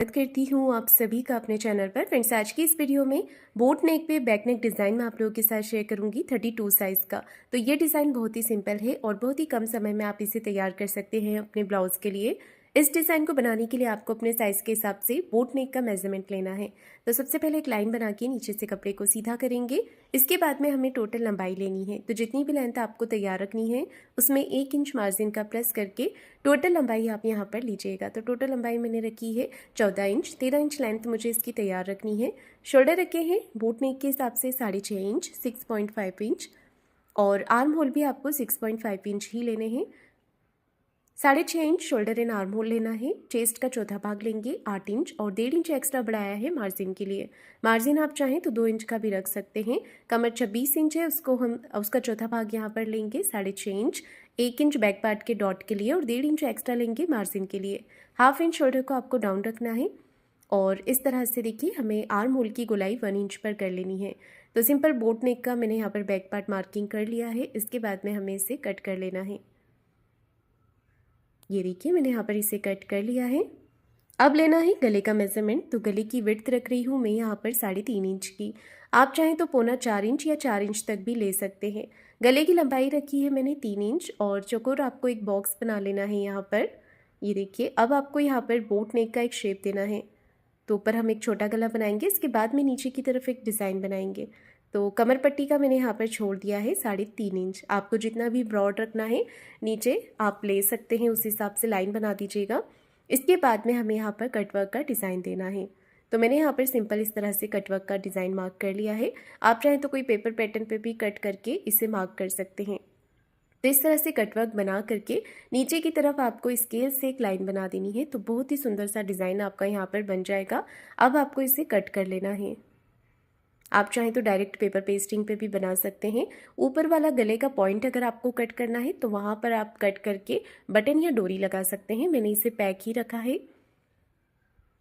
स्वागत करती हूँ आप सभी का अपने चैनल पर। फ्रेंड्स, आज की इस वीडियो में बोट नेक पे बैक नेक डिज़ाइन मैं आप लोगों के साथ शेयर करूंगी 32 साइज़ का। तो ये डिज़ाइन बहुत ही सिंपल है और बहुत ही कम समय में आप इसे तैयार कर सकते हैं अपने ब्लाउज़ के लिए। इस डिज़ाइन को बनाने के लिए आपको अपने साइज़ के हिसाब से बोट नेक का मेजरमेंट लेना है। तो सबसे पहले एक लाइन बना के नीचे से कपड़े को सीधा करेंगे। इसके बाद में हमें टोटल लंबाई लेनी है। तो जितनी भी लेंथ आपको तैयार रखनी है उसमें 1 इंच मार्जिन का प्लस करके टोटल लंबाई आप यहाँ पर लीजिएगा। तो टोटल लंबाई मैंने रखी है 14 इंच। 13 इंच लेंथ मुझे इसकी तैयार रखनी है। शोल्डर रखे हैं बोट नेक के हिसाब से 6.5 इंच, 6.5 इंच, और आर्म होल भी आपको 6.5 इंच ही लेने हैं। 6.5 inch shoulder and arm hole लेना है। चेस्ट का चौथा भाग लेंगे 8 इंच और 1.5 इंच एक्स्ट्रा बढ़ाया है मार्जिन के लिए। मार्जिन आप चाहें तो 2 इंच का भी रख सकते हैं। कमर 26 इंच है, उसका चौथा भाग यहाँ पर लेंगे 6.5 इंच। 1 इंच बैक पार्ट के डॉट के लिए और 1.5 इंच एक्स्ट्रा लेंगे मार्जिन के लिए। हाफ इंच शोल्डर को आपको डाउन रखना है और इस तरह से देखिए हमें आर्म होल की गोलाई 1 इंच पर कर लेनी है। तो सिंपल बोट नेक का मैंने यहाँ पर बैक पार्ट मार्किंग कर लिया है। इसके बाद में हमें इसे कट कर लेना है। ये देखिए मैंने यहाँ पर इसे कट कर लिया है। अब लेना है गले का मेजरमेंट। तो गले की विड्थ रख रही हूँ मैं यहाँ पर 3.5 इंच की। आप चाहें तो 3.25 इंच या 4 इंच तक भी ले सकते हैं। गले की लंबाई रखी है मैंने 3 इंच और चौकोर आपको एक बॉक्स बना लेना है यहाँ पर। ये देखिए अब आपको यहाँ पर बोट नेक का एक शेप देना है। तो ऊपर हम एक छोटा गला बनाएंगे, इसके बाद में नीचे की तरफ एक डिज़ाइन बनाएंगे। तो कमर पट्टी का मैंने यहाँ पर छोड़ दिया है 3.5 इंच। आपको जितना भी ब्रॉड रखना है नीचे आप ले सकते हैं, उस हिसाब से लाइन बना दीजिएगा। इसके बाद में हमें यहाँ पर कटवर्क का डिज़ाइन देना है। तो मैंने यहाँ पर सिंपल इस तरह से कटवर्क का डिज़ाइन मार्क कर लिया है। आप चाहें तो कोई पेपर पैटर्न पे भी कट करके इसे मार्क कर सकते हैं। तो इस तरह से कटवर्क बना करके नीचे की तरफ आपको स्केल से एक लाइन बना देनी है। तो बहुत ही सुंदर सा डिज़ाइन आपका यहाँ पर बन जाएगा। अब आपको इसे कट कर लेना है। आप चाहें तो डायरेक्ट पेपर पेस्टिंग पे भी बना सकते हैं। ऊपर वाला गले का पॉइंट अगर आपको कट करना है तो वहाँ पर आप कट करके बटन या डोरी लगा सकते हैं। मैंने इसे पैक ही रखा है।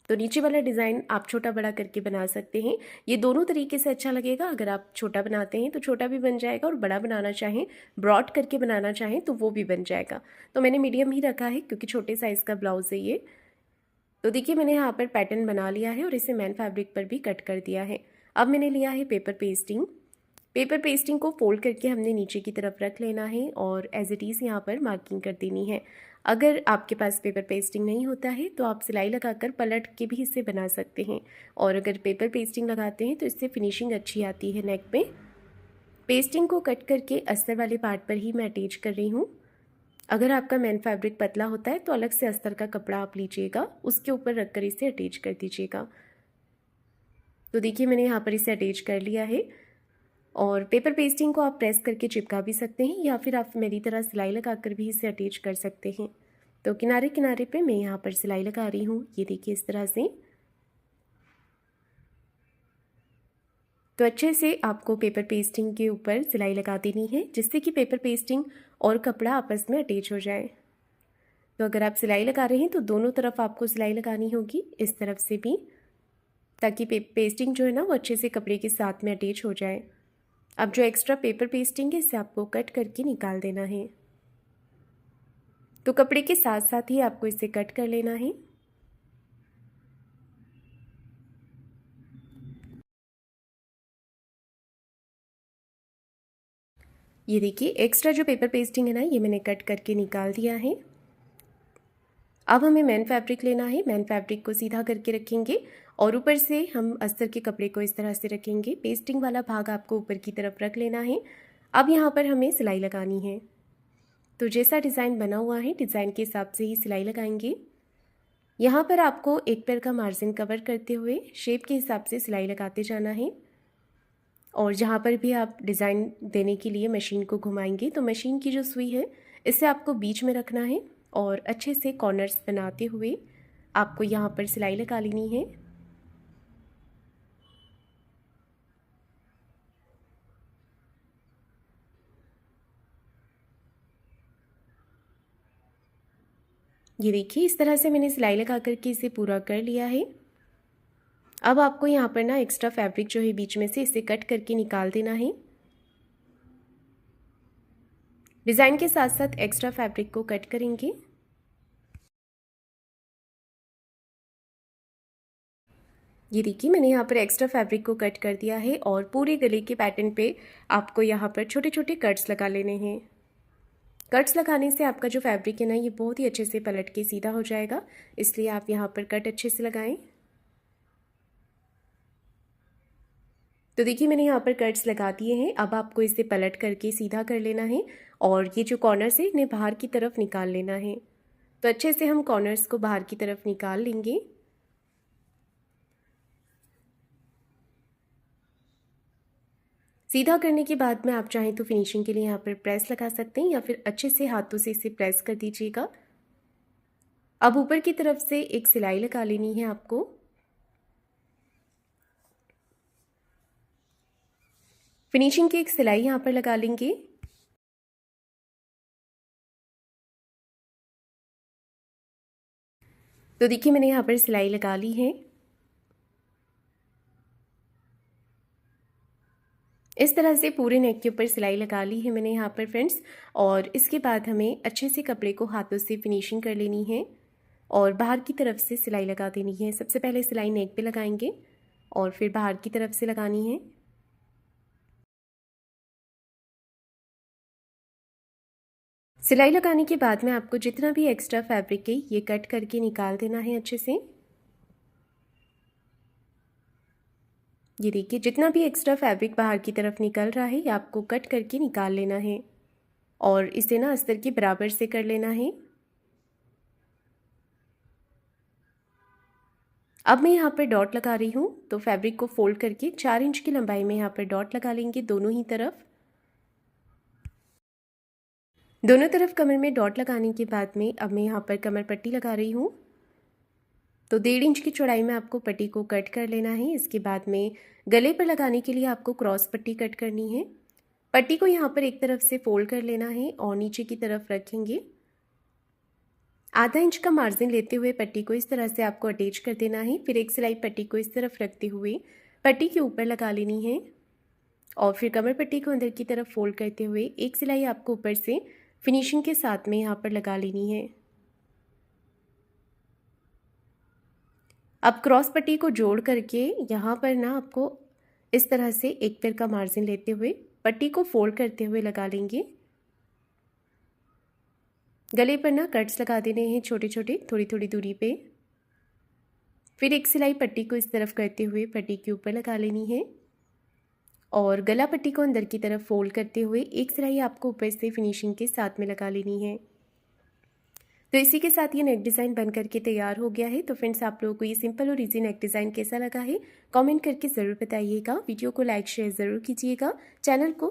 तो नीचे वाला डिज़ाइन आप छोटा बड़ा करके बना सकते हैं। ये दोनों तरीके से अच्छा लगेगा। अगर आप छोटा बनाते हैं तो छोटा भी बन जाएगा और बड़ा बनाना चाहें, ब्रॉड करके बनाना चाहें तो वो भी बन जाएगा। तो मैंने मीडियम ही रखा है क्योंकि छोटे साइज़ का ब्लाउज़ है ये। तो देखिए मैंने यहाँ पर पैटर्न बना लिया है और इसे मैन फैब्रिक पर भी कट कर दिया है। अब मैंने लिया है पेपर पेस्टिंग। पेपर पेस्टिंग को फोल्ड करके हमने नीचे की तरफ रख लेना है और एज इट इज़ यहाँ पर मार्किंग कर देनी है। अगर आपके पास पेपर पेस्टिंग नहीं होता है तो आप सिलाई लगाकर पलट के भी इसे बना सकते हैं, और अगर पेपर पेस्टिंग लगाते हैं तो इससे फिनिशिंग अच्छी आती है नेक पे। पेस्टिंग को कट करके अस्तर वाले पार्ट पर ही मैं अटैच कर रही हूँ। अगर आपका मैन फैब्रिक पतला होता है तो अलग से अस्तर का कपड़ा आप लीजिएगा, उसके ऊपर रखकर इसे अटैच कर दीजिएगा। तो देखिए मैंने यहाँ पर इसे अटैच कर लिया है। और पेपर पेस्टिंग को आप प्रेस करके चिपका भी सकते हैं या फिर आप मेरी तरह सिलाई लगाकर भी इसे अटैच कर सकते हैं। तो किनारे किनारे पे मैं यहाँ पर सिलाई लगा रही हूँ। ये देखिए इस तरह से। तो अच्छे से आपको पेपर पेस्टिंग के ऊपर सिलाई लगा देनी है जिससे कि पेपर पेस्टिंग और कपड़ा आपस में अटैच हो जाए। तो अगर आप सिलाई लगा रहे हैं तो दोनों तरफ आपको सिलाई लगानी होगी, इस तरफ से भी, ताकि पेस्टिंग जो है ना वो अच्छे से कपड़े के साथ में अटैच हो जाए। अब जो एक्स्ट्रा पेपर पेस्टिंग है इसे आपको कट करके निकाल देना है। तो कपड़े के साथ साथ ही आपको इसे कट कर लेना है। ये देखिए एक्स्ट्रा जो पेपर पेस्टिंग है ना ये मैंने कट करके निकाल दिया है। अब हमें मैन फैब्रिक लेना है। मैन फैब्रिक को सीधा करके रखेंगे और ऊपर से हम अस्तर के कपड़े को इस तरह से रखेंगे। पेस्टिंग वाला भाग आपको ऊपर की तरफ रख लेना है। अब यहाँ पर हमें सिलाई लगानी है। तो जैसा डिज़ाइन बना हुआ है डिज़ाइन के हिसाब से ही सिलाई लगाएंगे। यहाँ पर आपको एक पैर का मार्जिन कवर करते हुए शेप के हिसाब से सिलाई लगाते जाना है। और जहाँ पर भी आप डिज़ाइन देने के लिए मशीन को घुमाएंगे तो मशीन की जो सुई है इसे आपको बीच में रखना है और अच्छे से कॉर्नर्स बनाते हुए आपको यहाँ पर सिलाई लगा लेनी है। ये देखिए इस तरह से मैंने सिलाई लगा करके इसे पूरा कर लिया है। अब आपको यहाँ पर ना एक्स्ट्रा फैब्रिक जो है बीच में से इसे कट करके निकाल देना है। डिज़ाइन के साथ साथ एक्स्ट्रा फैब्रिक को कट करेंगे। ये देखिए मैंने यहाँ पर एक्स्ट्रा फैब्रिक को कट कर दिया है और पूरे गले के पैटर्न पे आपको यहाँ पर छोटे छोटे कट्स लगा लेने हैं। कट्स लगाने से आपका जो फैब्रिक है ना ये बहुत ही अच्छे से पलट के सीधा हो जाएगा, इसलिए आप यहाँ पर कट अच्छे से लगाएं। तो देखिए मैंने यहाँ पर कट्स लगा दिए हैं। अब आपको इसे पलट करके सीधा कर लेना है और ये जो कॉर्नर्स है इन्हें बाहर की तरफ निकाल लेना है। तो अच्छे से हम कॉर्नर्स को बाहर की तरफ निकाल लेंगे। सीधा करने के बाद में आप चाहें तो फिनिशिंग के लिए यहाँ पर प्रेस लगा सकते हैं या फिर अच्छे से हाथों से इसे प्रेस कर दीजिएगा। अब ऊपर की तरफ से एक सिलाई लगा लेनी है आपको। फिनिशिंग की एक सिलाई यहाँ पर लगा लेंगे। तो देखिए मैंने यहाँ पर सिलाई लगा ली है। इस तरह से पूरे नेक के ऊपर सिलाई लगा ली है मैंने यहाँ पर फ्रेंड्स। और इसके बाद हमें अच्छे से कपड़े को हाथों से फिनिशिंग कर लेनी है और बाहर की तरफ से सिलाई लगा देनी है। सबसे पहले सिलाई नेक पे लगाएंगे और फिर बाहर की तरफ से लगानी है। सिलाई लगाने के बाद में आपको जितना भी एक्स्ट्रा फैब्रिक है ये कट करके निकाल देना है अच्छे से। ये देखिए जितना भी एक्स्ट्रा फैब्रिक बाहर की तरफ निकल रहा है ये आपको कट करके निकाल लेना है और इसे ना अस्तर के बराबर से कर लेना है। अब मैं यहाँ पर डॉट लगा रही हूँ, तो फैब्रिक को फोल्ड करके 4 इंच की लंबाई में यहाँ पर डॉट लगा लेंगे दोनों ही तरफ। दोनों तरफ कमर में डॉट लगाने के बाद में अब मैं यहाँ पर कमर पट्टी लगा रही हूँ। तो 1.5 इंच की चौड़ाई में आपको पट्टी को कट कर लेना है। इसके बाद में गले पर लगाने के लिए आपको क्रॉस पट्टी कट करनी है। पट्टी को यहाँ पर एक तरफ से फोल्ड कर लेना है और नीचे की तरफ रखेंगे। आधा इंच का मार्जिन लेते हुए पट्टी को इस तरह से आपको अटैच कर देना है। फिर एक सिलाई पट्टी को इस तरफ रखते हुए पट्टी के ऊपर लगा लेनी है और फिर कमर पट्टी को अंदर की तरफ फोल्ड करते हुए एक सिलाई आपको ऊपर से फिनिशिंग के साथ में यहाँ पर लगा लेनी है। अब क्रॉस पट्टी को जोड़ करके यहाँ पर ना आपको इस तरह से एक पैर का मार्जिन लेते हुए पट्टी को फोल्ड करते हुए लगा लेंगे। गले पर ना कट्स लगा देने हैं छोटे छोटे थोड़ी थोड़ी दूरी पे। फिर एक सिलाई पट्टी को इस तरफ करते हुए पट्टी के ऊपर लगा लेनी है और गला पट्टी को अंदर की तरफ फोल्ड करते हुए एक सिलाई आपको ऊपर से फिनिशिंग के साथ में लगा लेनी है। तो इसी के साथ ये नेक डिज़ाइन बन करके तैयार हो गया है। तो फ्रेंड्स आप लोगों को ये सिंपल और इजी नेक डिज़ाइन कैसा लगा है कमेंट करके ज़रूर बताइएगा। वीडियो को लाइक शेयर ज़रूर कीजिएगा। चैनल को